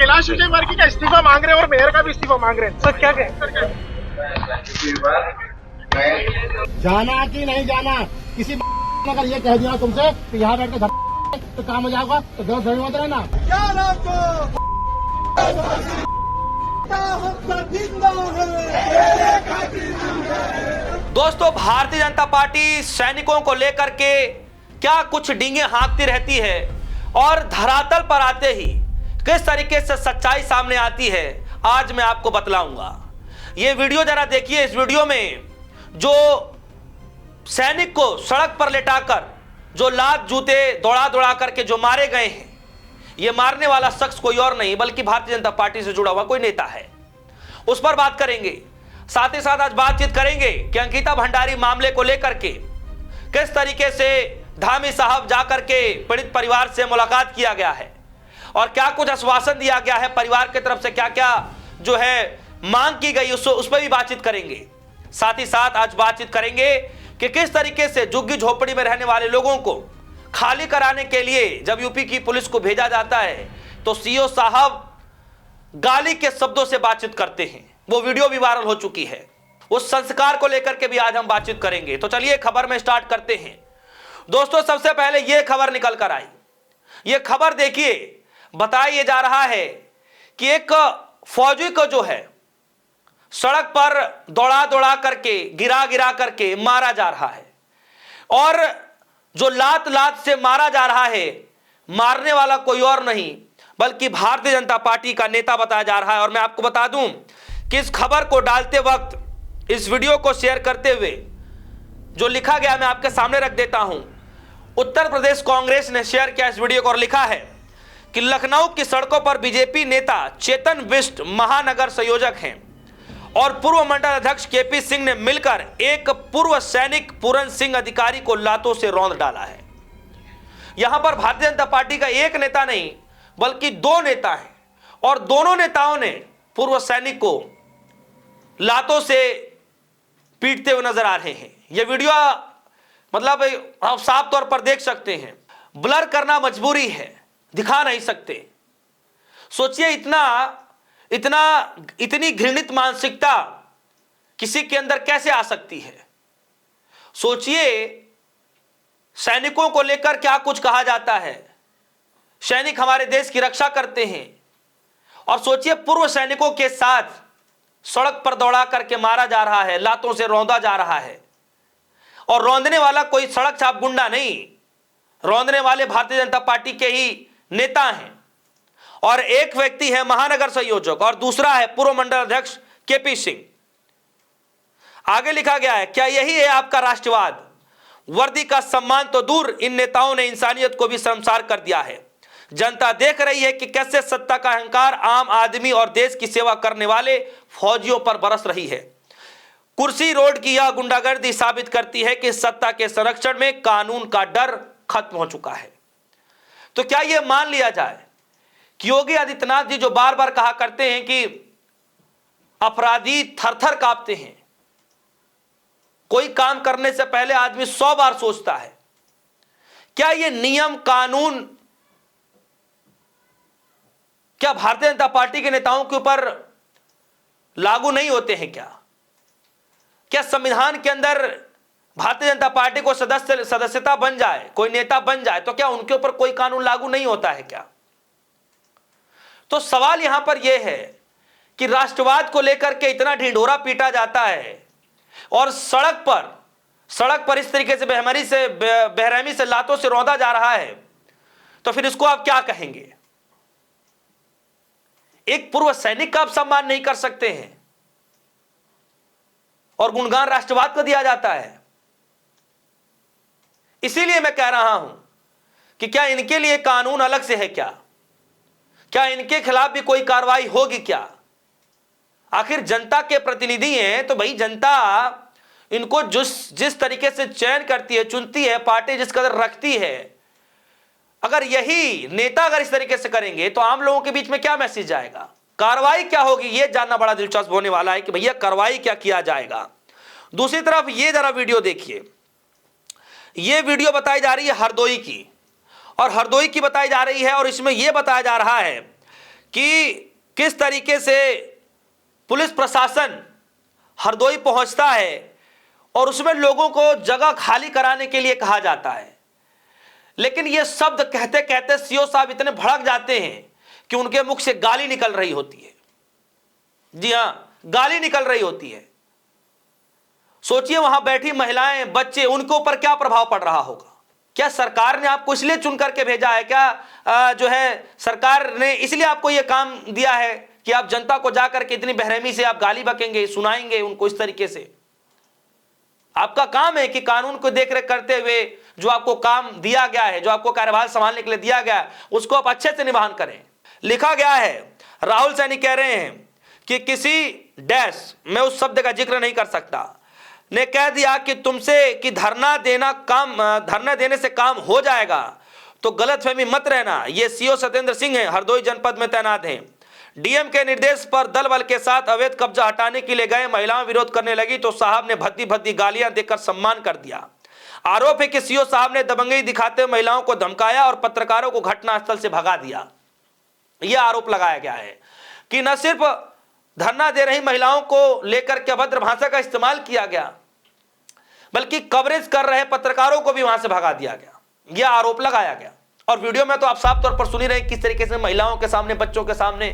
कैलाश विजयवर्गीय का इस्तीफा मांग रहे हैं और मेयर का भी इस्तीफा मांग रहे हैं सर, क्या कहें? जाना कि नहीं जाना, किसी अगर ये कह दिया तुमसे कि यहाँ बैठ के तो काम हो जाएगा तो घर धड़े मत रहना। दोस्तों, भारतीय जनता पार्टी सैनिकों को लेकर के क्या कुछ डींगे हाँकती रहती है और धरातल पर आते ही किस तरीके से सच्चाई सामने आती है, आज मैं आपको बतलाऊंगा। ये वीडियो जरा देखिए। इस वीडियो में जो सैनिक को सड़क पर लेटाकर जो लात जूते दौड़ा दौड़ा करके जो मारे गए हैं, ये मारने वाला शख्स कोई और नहीं बल्कि भारतीय जनता पार्टी से जुड़ा हुआ कोई नेता है। उस पर बात करेंगे। साथ ही साथ आज बातचीत करेंगे कि अंकिता भंडारी मामले को लेकर के किस तरीके से धामी साहब जाकर के पीड़ित परिवार से मुलाकात किया गया है और क्या कुछ आश्वासन दिया गया है, परिवार की तरफ से क्या क्या जो है मांग की गई, उस पर भी बातचीत करेंगे। साथ ही साथ आज बातचीत करेंगे कि किस तरीके से झुग्गी झोपड़ी में रहने वाले लोगों को खाली कराने के लिए जब यूपी की पुलिस को भेजा जाता है तो सीओ साहब गाली के शब्दों से बातचीत करते हैं। वो वीडियो भी वायरल हो चुकी है। उस संस्कार को लेकर के भी आज हम बातचीत करेंगे। तो चलिए खबर में स्टार्ट करते हैं। दोस्तों, सबसे पहले यह खबर निकल कर आई। यह खबर देखिए, बताया जा रहा है कि एक फौजी को जो है सड़क पर दौड़ा दौड़ा करके गिरा गिरा करके मारा जा रहा है और जो लात लात से मारा जा रहा है, मारने वाला कोई और नहीं बल्कि भारतीय जनता पार्टी का नेता बताया जा रहा है। और मैं आपको बता दूं कि इस खबर को डालते वक्त, इस वीडियो को शेयर करते हुए जो लिखा गया मैं आपके सामने रख देता हूं। उत्तर प्रदेश कांग्रेस ने शेयर किया इस वीडियो को और लिखा है कि लखनऊ की सड़कों पर बीजेपी नेता चेतन बिष्ट महानगर संयोजक हैं और पूर्व मंडल अध्यक्ष केपी सिंह ने मिलकर एक पूर्व सैनिक पूरन सिंह अधिकारी को लातों से रौंद डाला है। यहां पर भारतीय जनता पार्टी का एक नेता नहीं बल्कि दो नेता हैं और दोनों नेताओं ने पूर्व सैनिक को लातों से पीटते हुए नजर आ रहे हैं। यह वीडियो मतलब आप साफ तौर पर देख सकते हैं। ब्लर करना मजबूरी है, दिखा नहीं सकते। सोचिए इतनी घृणित मानसिकता किसी के अंदर कैसे आ सकती है। सोचिए सैनिकों को लेकर क्या कुछ कहा जाता है। सैनिक हमारे देश की रक्षा करते हैं और सोचिए पूर्व सैनिकों के साथ सड़क पर दौड़ा करके मारा जा रहा है, लातों से रौंदा जा रहा है। और रौंदने वाला कोई सड़क छाप गुंडा नहीं, रौंदने वाले भारतीय जनता पार्टी के ही नेता हैं। और एक व्यक्ति है महानगर संयोजक और दूसरा है पूर्व मंडल अध्यक्ष केपी सिंह। आगे लिखा गया है, क्या यही है आपका राष्ट्रवाद? वर्दी का सम्मान तो दूर, इन नेताओं ने इंसानियत को भी शर्मसार कर दिया है। जनता देख रही है कि कैसे सत्ता का अहंकार आम आदमी और देश की सेवा करने वाले फौजियों पर बरस रही है। कुर्सी रोड की यह गुंडागर्दी साबित करती है कि सत्ता के संरक्षण में कानून का डर खत्म हो चुका है। तो क्या यह मान लिया जाए कि योगी आदित्यनाथ जी जो बार बार कहा करते हैं कि अपराधी थरथर कांपते हैं, कोई काम करने से पहले आदमी 100 बार सोचता है, क्या यह नियम कानून क्या भारतीय जनता पार्टी के नेताओं के ऊपर लागू नहीं होते हैं? क्या संविधान के अंदर भारतीय जनता पार्टी को सदस्यता बन जाए, कोई नेता बन जाए तो क्या उनके ऊपर कोई कानून लागू नहीं होता है क्या? तो सवाल यहां पर यह है कि राष्ट्रवाद को लेकर के इतना ढिंढोरा पीटा जाता है और सड़क पर इस तरीके से बेरहमी से लातों से रौंदा जा रहा है, तो फिर इसको आप क्या कहेंगे? एक पूर्व सैनिक का आप सम्मान नहीं कर सकते हैं और गुणगान राष्ट्रवाद को दिया जाता है। इसीलिए मैं कह रहा हूं कि क्या इनके लिए कानून अलग से है क्या इनके खिलाफ भी कोई कार्रवाई होगी क्या? आखिर जनता के प्रतिनिधि हैं तो भाई जनता इनको जिस तरीके से चयन करती है, चुनती है, पार्टी जिस कदर रखती है, अगर यही नेता अगर इस तरीके से करेंगे तो आम लोगों के बीच में क्या मैसेज जाएगा? कार्रवाई क्या होगी, यह जानना बड़ा दिलचस्प होने वाला है कि भैया कार्रवाई क्या किया जाएगा। दूसरी तरफ ये जरा वीडियो देखिए। ये वीडियो बताई जा रही है हरदोई की, और हरदोई की बताई जा रही है और इसमें यह बताया जा रहा है कि किस तरीके से पुलिस प्रशासन हरदोई पहुंचता है और उसमें लोगों को जगह खाली कराने के लिए कहा जाता है, लेकिन ये शब्द कहते कहते सीओ साहब इतने भड़क जाते हैं कि उनके मुख से गाली निकल रही होती है। जी हां, गाली निकल रही होती है। सोचिए वहां बैठी महिलाएं, बच्चे, उनके ऊपर क्या प्रभाव पड़ रहा होगा। क्या सरकार ने आपको इसलिए चुन करके भेजा है? क्या जो है सरकार ने इसलिए आपको यह काम दिया है कि आप जनता को जाकर के इतनी बेरहमी से आप गाली बकेंगे, सुनाएंगे उनको इस तरीके से? आपका काम है कि कानून को देखरेख करते हुए जो आपको काम दिया गया है, जो आपको कार्यभार संभालने के लिए दिया गया है, उसको आप अच्छे से निभान करें। लिखा गया है, राहुल सैनी कह रहे हैं कि किसी डैश, मैं उस शब्द का जिक्र नहीं कर सकता, ने कह दिया कि तुमसे कि धरना देने से काम हो जाएगा, तो गलतफहमी मत रहना। ये सीओ सत्येंद्र सिंह हैं, हरदोई जनपद में तैनात हैं। डीएम के निर्देश पर दल बल के साथ अवैध कब्जा हटाने के लिए गए महिलाएं विरोध करने लगी तो साहब ने भद्दी भद्दी गालियां देकर सम्मान कर दिया। आरोप है कि सीओ साहब ने दबंगई दिखाते हुए महिलाओं को धमकाया और पत्रकारों को घटनास्थल से भगा दिया। यह आरोप लगाया गया है कि न सिर्फ धरना दे रही महिलाओं को लेकर के अभद्र भाषा का इस्तेमाल किया गया, बल्कि कवरेज कर रहे पत्रकारों को भी वहां से भगा दिया गया। यह आरोप लगाया गया और वीडियो में तो आप साफ तौर पर सुन ही रहे किस तरीके से महिलाओं के सामने, बच्चों के सामने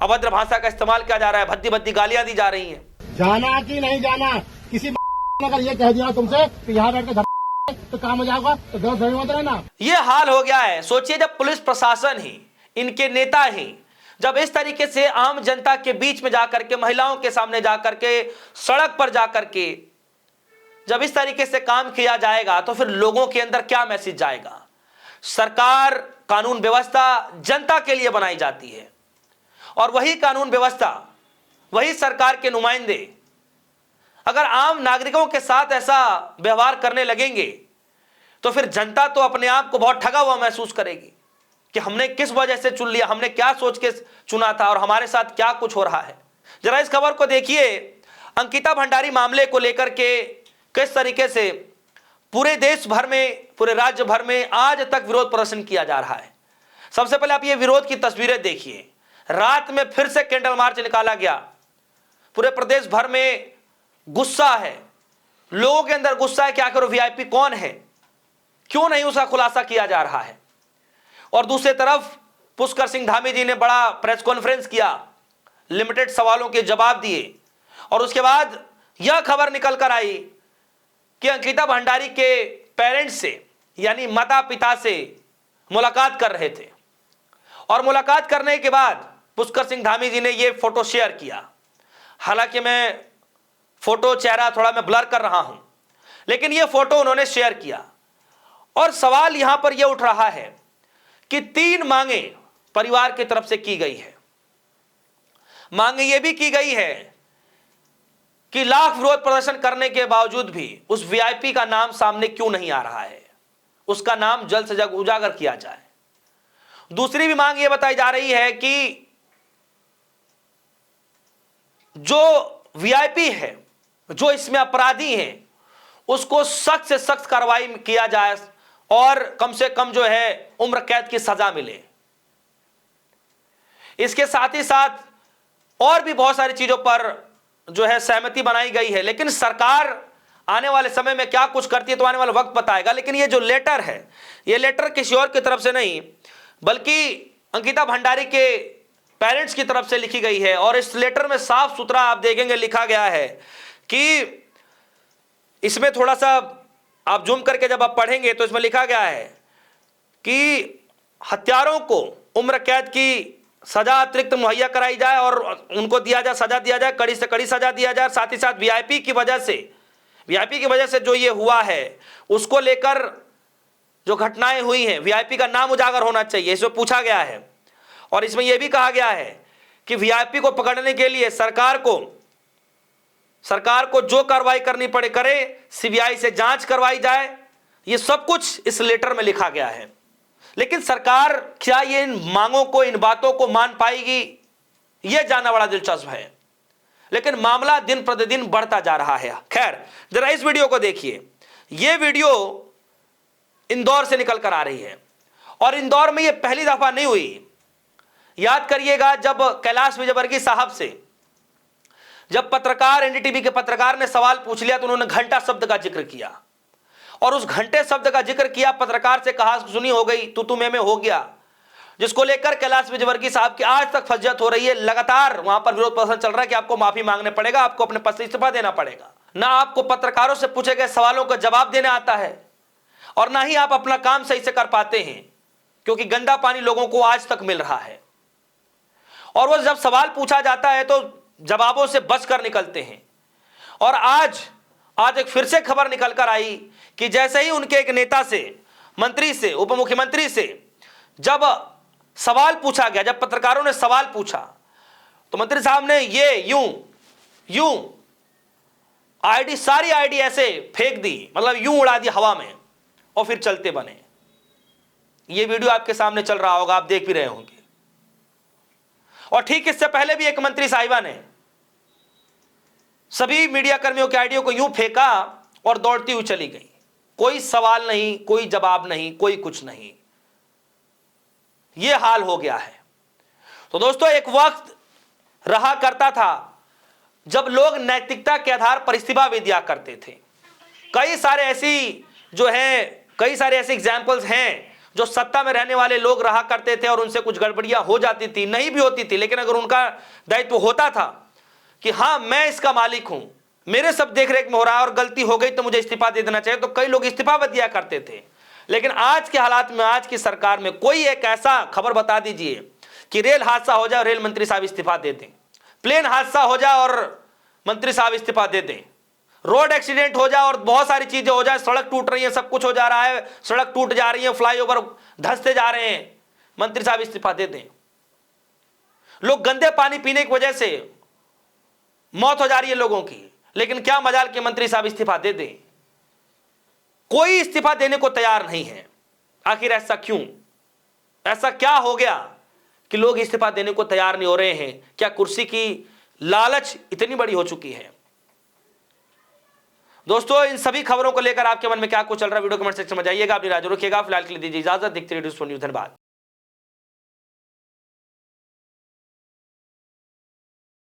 अभद्र भाषा का इस्तेमाल किया जा रहा है, भद्दी भद्दी गालियां दी जा रही हैं। जाना कि नहीं जाना, किसी अगर ये कह दिया तुमसे कि यहाँ बैठ के तो काम हो जाएगा तो गलत फहमी मत रहना। ये हाल हो गया है। सोचिए जब पुलिस प्रशासन ही, इनके नेता ही जब इस तरीके से आम जनता के बीच में जाकर के, महिलाओं के सामने जाकर के, सड़क पर जाकर के जब इस तरीके से काम किया जाएगा तो फिर लोगों के अंदर क्या मैसेज जाएगा? सरकार, कानून व्यवस्था जनता के लिए बनाई जाती है और वही कानून व्यवस्था, वही सरकार के नुमाइंदे अगर आम नागरिकों के साथ ऐसा व्यवहार करने लगेंगे तो फिर जनता तो अपने आप को बहुत ठगा हुआ महसूस करेगी कि हमने किस वजह से चुन लिया, हमने क्या सोच के चुना था और हमारे साथ क्या कुछ हो रहा है। जरा इस खबर को देखिए। अंकिता भंडारी मामले को लेकर के किस तरीके से पूरे देश भर में, पूरे राज्य भर में आज तक विरोध प्रदर्शन किया जा रहा है। सबसे पहले आप ये विरोध की तस्वीरें देखिए। रात में फिर से कैंडल मार्च निकाला गया। पूरे प्रदेश भर में गुस्सा है, लोगों के अंदर गुस्सा है कि आखिर वीआईपी कौन है, क्यों नहीं उसका खुलासा किया जा रहा है। और दूसरी तरफ पुष्कर सिंह धामी जी ने बड़ा प्रेस कॉन्फ्रेंस किया, लिमिटेड सवालों के जवाब दिए और उसके बाद यह खबर निकल कर आई कि अंकिता भंडारी के पेरेंट्स से, यानी माता पिता से मुलाकात कर रहे थे और मुलाकात करने के बाद पुष्कर सिंह धामी जी ने यह फोटो शेयर किया। हालांकि मैं फोटो, चेहरा थोड़ा मैं ब्लर कर रहा हूं, लेकिन यह फोटो उन्होंने शेयर किया और सवाल यहां पर यह उठ रहा है कि 3 मांगे परिवार की तरफ से की गई है। मांगे यह भी की गई है कि लाख विरोध प्रदर्शन करने के बावजूद भी उस वीआईपी का नाम सामने क्यों नहीं आ रहा है, उसका नाम जल्द से जल्द उजागर किया जाए। दूसरी भी मांग यह बताई जा रही है कि जो वीआईपी है, जो इसमें अपराधी हैं, उसको सख्त से सख्त कार्रवाई किया जाए और कम से कम जो है उम्र कैद की सजा मिले। इसके साथ ही साथ और भी बहुत सारी चीजों पर जो है सहमति बनाई गई है, लेकिन सरकार आने वाले समय में क्या कुछ करती है तो आने वाला वक्त बताएगा। लेकिन ये जो लेटर है, ये लेटर किसी और की तरफ से नहीं बल्कि अंकिता भंडारी के पेरेंट्स की तरफ से लिखी गई है और इस लेटर में साफ सुथरा आप देखेंगे लिखा गया है कि इसमें थोड़ा सा आप जूम करके जब आप पढ़ेंगे तो इसमें लिखा गया है कि हत्यारों को उम्र कैद की सजा अतिरिक्त मुहैया कराई जाए और उनको दिया जाए, सजा दिया जाए, कड़ी से कड़ी सजा दिया जाए। साथ ही साथ वीआईपी की वजह से जो ये हुआ है उसको लेकर जो घटनाएं हुई हैं, वीआईपी का नाम उजागर होना चाहिए, इसमें पूछा गया है। और इसमें यह भी कहा गया है कि वीआईपी को पकड़ने के लिए सरकार को जो कार्रवाई करनी पड़े करे, सीबीआई से जांच करवाई जाए। यह सब कुछ इस लेटर में लिखा गया है। लेकिन सरकार क्या ये इन मांगों को, इन बातों को मान पाएगी, यह जानना बड़ा दिलचस्प है। लेकिन मामला दिन प्रतिदिन बढ़ता जा रहा है। खैर, जरा इस वीडियो को देखिए। यह वीडियो इंदौर से निकल कर आ रही है और इंदौर में यह पहली दफा नहीं हुई। याद करिएगा जब कैलाश विजयवर्गीय साहब से जब पत्रकार, एनडीटीवी के पत्रकार ने सवाल पूछ लिया तो उन्होंने घंटा शब्द का जिक्र किया और उस घंटे शब्द का जिक्र किया, पत्रकार से कहा सुनी हो गई, तू में हो गया, जिसको लेकर कैलाश विजयवर्गीय साहब की आज तक फजियत हो रही है। लगातार वहां पर विरोध प्रदर्शन चल रहा है कि आपको माफी मांगने पड़ेगा, आपको अपने पद से इस्तीफा देना पड़ेगा। ना आपको पत्रकारों से पूछे गए सवालों का जवाब देने आता है और ना ही आप अपना काम सही से कर पाते हैं, क्योंकि गंदा पानी लोगों को आज तक मिल रहा है और वो जब सवाल पूछा जाता है तो जवाबों से बचकर निकलते हैं। और आज एक फिर से खबर निकल कर आई कि जैसे ही उनके एक नेता से, मंत्री से, उप मुख्यमंत्री से जब सवाल पूछा गया, जब पत्रकारों ने सवाल पूछा तो मंत्री साहब ने ये यूं सारी आईडी ऐसे फेंक दी, मतलब यूं उड़ा दी हवा में और फिर चलते बने। ये वीडियो आपके सामने चल रहा होगा, आप देख भी रहे होंगे। और ठीक इससे पहले भी एक मंत्री साहिबा ने सभी मीडिया कर्मियों की आईडियो को यूं फेंका और दौड़ती हुई चली गई। कोई सवाल नहीं, कोई जवाब नहीं, कोई कुछ नहीं। यह हाल हो गया है। तो दोस्तों, एक वक्त रहा करता था जब लोग नैतिकता के आधार पर इस्तीफा भी दिया करते थे। कई सारे ऐसे एग्जाम्पल्स हैं जो सत्ता में रहने वाले लोग रहा करते थे और उनसे कुछ गड़बड़ियां हो जाती थी, नहीं भी होती थी, लेकिन अगर उनका दायित्व होता था कि हाँ मैं इसका मालिक हूं, मेरे सब देखरेख में हो रहा है और गलती हो गई तो मुझे इस्तीफा दे देना चाहिए, तो कई लोग इस्तीफा भी दिया करते थे। लेकिन आज के हालात में, आज की सरकार में कोई एक ऐसा खबर बता दीजिए कि रेल हादसा हो जाए और रेल मंत्री साहब इस्तीफा दे दें, प्लेन हादसा हो जाए और मंत्री साहब इस्तीफा दे दें, रोड एक्सीडेंट हो जाए और बहुत सारी चीजें हो जाए, सड़क टूट रही है, सब कुछ हो जा रहा है, सड़क टूट जा रही है, फ्लाईओवर धंसते जा रहे हैं, मंत्री साहब इस्तीफा दे दें। लोग गंदे पानी पीने की वजह से मौत हो जा रही है लोगों की, लेकिन क्या मजाल के मंत्री साहब इस्तीफा दे दें। कोई इस्तीफा देने को तैयार नहीं है। आखिर ऐसा क्यों? ऐसा क्या हो गया कि लोग इस्तीफा देने को तैयार नहीं हो रहे हैं? क्या कुर्सी की लालच इतनी बड़ी हो चुकी है? दोस्तों, इन सभी खबरों को लेकर आपके मन में क्या कुछ चल रहा है, वीडियो कमेंट सेक्शन में जाइएगा, अपनी राय रखिएगा। फिलहाल के लिए दीजिए इजाजत। देखते रहिए न्यूज़। धन्यवाद।